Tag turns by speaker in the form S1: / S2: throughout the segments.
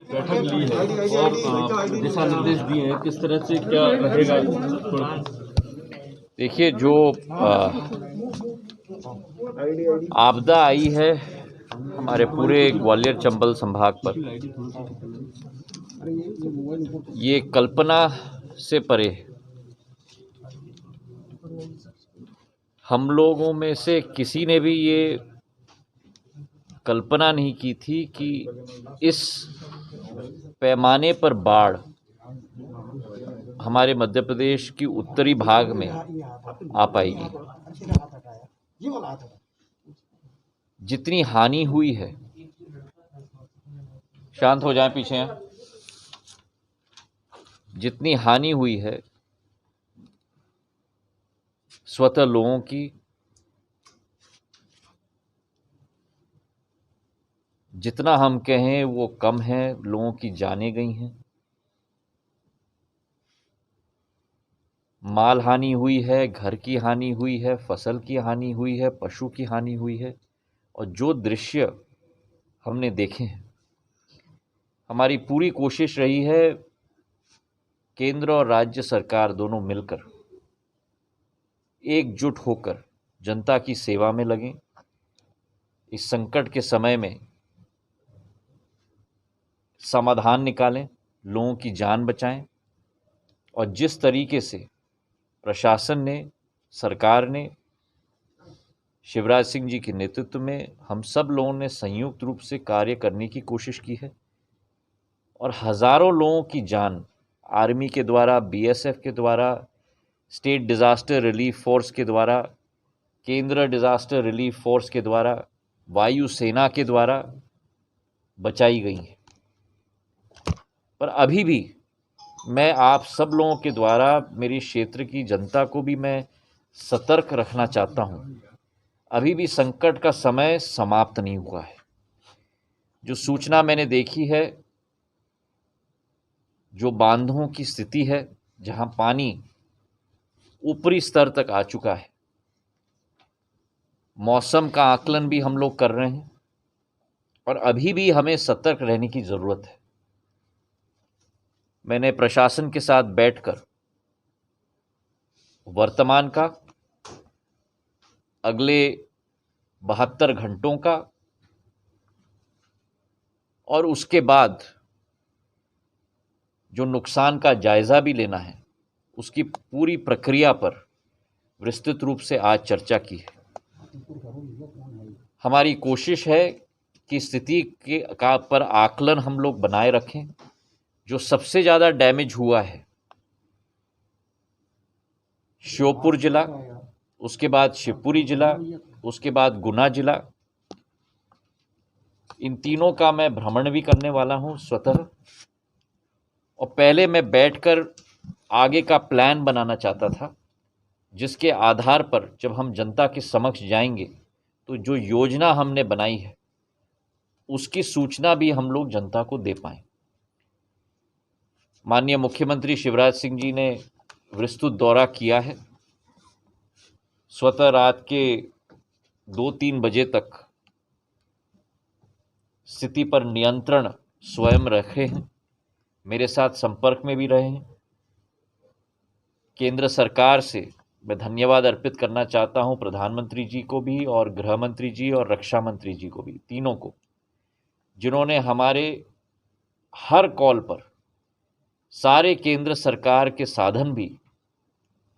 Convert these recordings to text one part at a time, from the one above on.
S1: बैठक ली है और दिशा निर्देश दिए हैं, किस तरह से क्या रहेगा?
S2: देखिए, जो आपदा आई है हमारे पूरे ग्वालियर चंबल संभाग पर, ये कल्पना से परे है। हम लोगों में से किसी ने भी ये कल्पना नहीं की थी कि इस पैमाने पर बाढ़ हमारे मध्य प्रदेश की उत्तरी भाग में आ पाएगी। जितनी हानि हुई है, शांत हो जाएं पीछे हैं, जितनी हानि हुई है स्वतः लोगों की, जितना हम कहें वो कम है। लोगों की जानें गई हैं, माल हानि हुई है, घर की हानि हुई है, फसल की हानि हुई है, पशु की हानि हुई है। और जो दृश्य हमने देखे हैं, हमारी पूरी कोशिश रही है केंद्र और राज्य सरकार दोनों मिलकर एकजुट होकर जनता की सेवा में लगें। इस संकट के समय में समाधान निकालें, लोगों की जान बचाएं। और जिस तरीके से प्रशासन ने, सरकार ने, शिवराज सिंह जी के नेतृत्व में हम सब लोगों ने संयुक्त रूप से कार्य करने की कोशिश की है और हज़ारों लोगों की जान आर्मी के द्वारा, बीएसएफ के द्वारा, स्टेट डिज़ास्टर रिलीफ फोर्स के द्वारा, केंद्र डिज़ास्टर रिलीफ फोर्स के द्वारा, वायु सेना के द्वारा बचाई गई है। पर अभी भी मैं आप सब लोगों के द्वारा मेरे क्षेत्र की जनता को भी मैं सतर्क रखना चाहता हूं। अभी भी संकट का समय समाप्त नहीं हुआ है। जो सूचना मैंने देखी है, जो बांधों की स्थिति है, जहां पानी ऊपरी स्तर तक आ चुका है, मौसम का आकलन भी हम लोग कर रहे हैं और अभी भी हमें सतर्क रहने की ज़रूरत है। मैंने प्रशासन के साथ बैठकर वर्तमान का, अगले 72 घंटों का और उसके बाद जो नुकसान का जायज़ा भी लेना है, उसकी पूरी प्रक्रिया पर विस्तृत रूप से आज चर्चा की है। हमारी कोशिश है कि स्थिति के पर आकलन हम लोग बनाए रखें। जो सबसे ज़्यादा डैमेज हुआ है श्योपुर जिला, उसके बाद शिवपुरी जिला, उसके बाद गुना जिला, इन तीनों का मैं भ्रमण भी करने वाला हूं स्वतः। और पहले मैं बैठकर आगे का प्लान बनाना चाहता था, जिसके आधार पर जब हम जनता के समक्ष जाएंगे तो जो योजना हमने बनाई है उसकी सूचना भी हम लोग जनता को दे पाएं। माननीय मुख्यमंत्री शिवराज सिंह जी ने विस्तृत दौरा किया है। स्वतः रात के 2-3 बजे तक स्थिति पर नियंत्रण स्वयं रखे हैं, मेरे साथ संपर्क में भी रहे हैं। केंद्र सरकार से मैं धन्यवाद अर्पित करना चाहता हूं, प्रधानमंत्री जी को भी और गृह मंत्री जी और रक्षा मंत्री जी को भी, तीनों को, जिन्होंने हमारे हर कॉल पर सारे केंद्र सरकार के साधन भी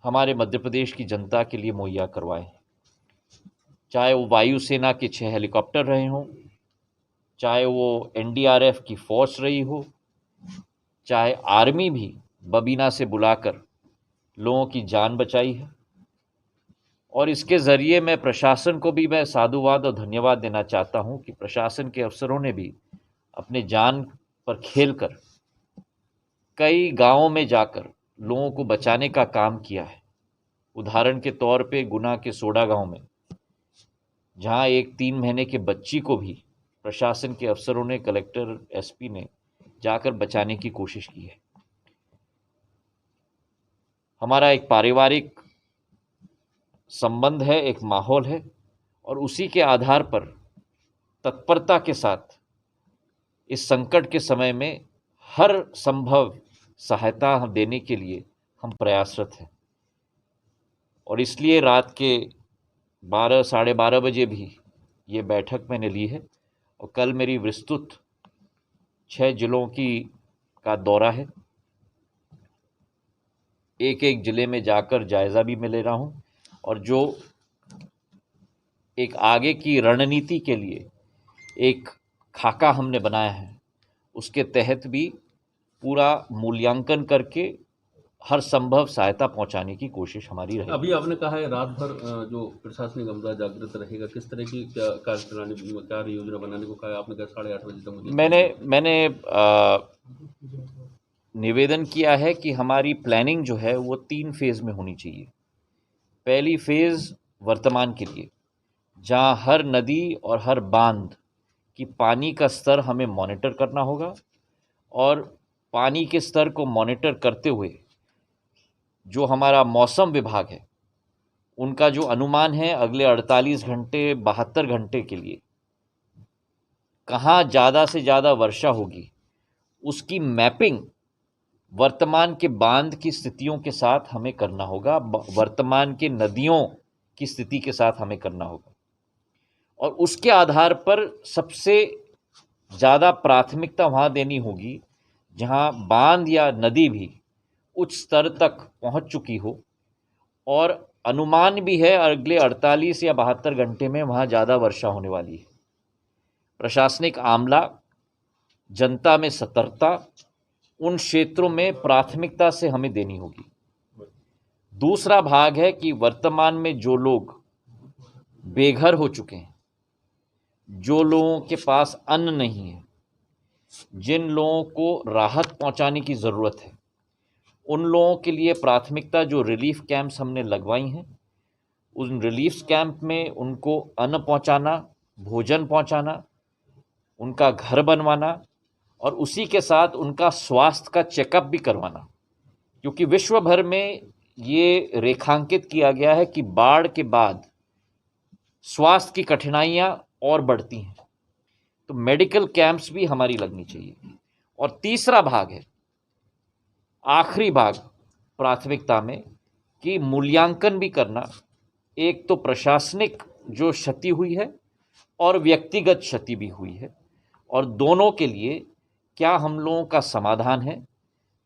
S2: हमारे मध्य प्रदेश की जनता के लिए मुहैया करवाए हैं। चाहे वो वायुसेना के 6 हेलीकॉप्टर रहे हों, चाहे वो एनडीआरएफ की फोर्स रही हो, चाहे आर्मी भी बबीना से बुलाकर लोगों की जान बचाई है। और इसके ज़रिए मैं प्रशासन को भी मैं साधुवाद और धन्यवाद देना चाहता हूं कि प्रशासन के अफसरों ने भी अपने जान पर खेलकर कई गांवों में जाकर लोगों को बचाने का काम किया है। उदाहरण के तौर पे गुना के सोडा गांव में, जहां एक 3 महीने के बच्ची को भी प्रशासन के अफसरों ने, कलेक्टर, एसपी ने जाकर बचाने की कोशिश की है। हमारा एक पारिवारिक संबंध है, एक माहौल है और उसी के आधार पर तत्परता के साथ इस संकट के समय में हर संभव सहायता हम देने के लिए हम प्रयासरत हैं। और इसलिए रात के 12 साढ़े 12 बजे भी ये बैठक मैंने ली है और कल मेरी विस्तृत 6 जिलों का दौरा है। एक एक ज़िले में जाकर जायज़ा भी मैं ले रहा हूँ और जो एक आगे की रणनीति के लिए एक खाका हमने बनाया है उसके तहत भी पूरा मूल्यांकन करके हर संभव सहायता पहुंचाने की कोशिश हमारी रहेगी।
S1: अभी आपने कहा है रात भर जो प्रशासनिक अमला जागृत रहेगा, किस तरह की क्या कार्यप्रणाली, क्या योजना बनाने को कहा? आपने कहा 8:30 बजे तक मुझे
S2: मैंने निवेदन किया है कि हमारी प्लानिंग जो है वो 3 फेज़ में होनी चाहिए। पहली फेज़ वर्तमान के लिए, जहां हर नदी और हर बांध की पानी का स्तर हमें मॉनिटर करना होगा और पानी के स्तर को मॉनिटर करते हुए जो हमारा मौसम विभाग है उनका जो अनुमान है अगले 48 घंटे 72 घंटे के लिए कहाँ ज़्यादा से ज़्यादा वर्षा होगी उसकी मैपिंग वर्तमान के बांध की स्थितियों के साथ हमें करना होगा, वर्तमान के नदियों की स्थिति के साथ हमें करना होगा और उसके आधार पर सबसे ज़्यादा प्राथमिकता वहाँ देनी होगी जहाँ बांध या नदी भी उच्च स्तर तक पहुँच चुकी हो और अनुमान भी है अगले 48 या 72 घंटे में वहाँ ज़्यादा वर्षा होने वाली है। प्रशासनिक आमला, जनता में सतर्कता उन क्षेत्रों में प्राथमिकता से हमें देनी होगी। दूसरा भाग है कि वर्तमान में जो लोग बेघर हो चुके हैं, जो लोगों के पास अन्न नहीं है, जिन लोगों को राहत पहुंचाने की ज़रूरत है, उन लोगों के लिए प्राथमिकता जो रिलीफ कैंप्स हमने लगवाई हैं, उन रिलीफ कैंप में उनको अन्न पहुंचाना, भोजन पहुंचाना, उनका घर बनवाना और उसी के साथ उनका स्वास्थ्य का चेकअप भी करवाना, क्योंकि विश्व भर में ये रेखांकित किया गया है कि बाढ़ के बाद स्वास्थ्य की कठिनाइयाँ और बढ़ती हैं, तो मेडिकल कैंप्स भी हमारी लगनी चाहिए। और तीसरा भाग है, आखिरी भाग प्राथमिकता में, कि मूल्यांकन भी करना, एक तो प्रशासनिक जो क्षति हुई है और व्यक्तिगत क्षति भी हुई है और दोनों के लिए क्या हम लोगों का समाधान है,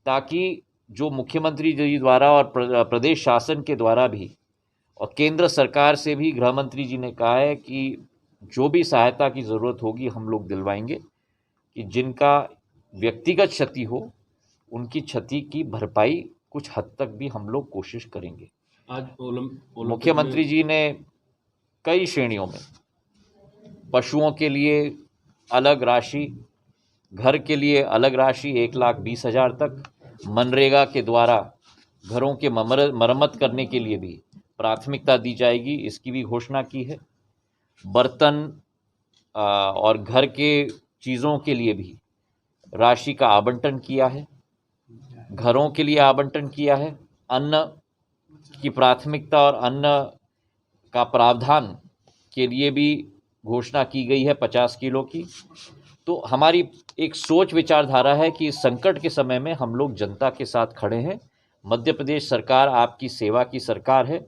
S2: ताकि जो मुख्यमंत्री जी द्वारा और प्रदेश शासन के द्वारा भी और केंद्र सरकार से भी गृह मंत्री जी ने कहा है कि जो भी सहायता की ज़रूरत होगी हम लोग दिलवाएंगे, कि जिनका व्यक्तिगत क्षति हो उनकी क्षति की भरपाई कुछ हद तक भी हम लोग कोशिश करेंगे।
S1: आज
S2: मुख्यमंत्री जी ने कई श्रेणियों में पशुओं के लिए अलग राशि, घर के लिए अलग राशि 1,20,000 तक, मनरेगा के द्वारा घरों के मरम्मत करने के लिए भी प्राथमिकता दी जाएगी, इसकी भी घोषणा की है। बर्तन और घर के चीज़ों के लिए भी राशि का आवंटन किया है, घरों के लिए आवंटन किया है, अन्न की प्राथमिकता और अन्न का प्रावधान के लिए भी घोषणा की गई है 50 किलो की। तो हमारी एक सोच विचारधारा है कि इस संकट के समय में हम लोग जनता के साथ खड़े हैं। मध्य प्रदेश सरकार आपकी सेवा की सरकार है।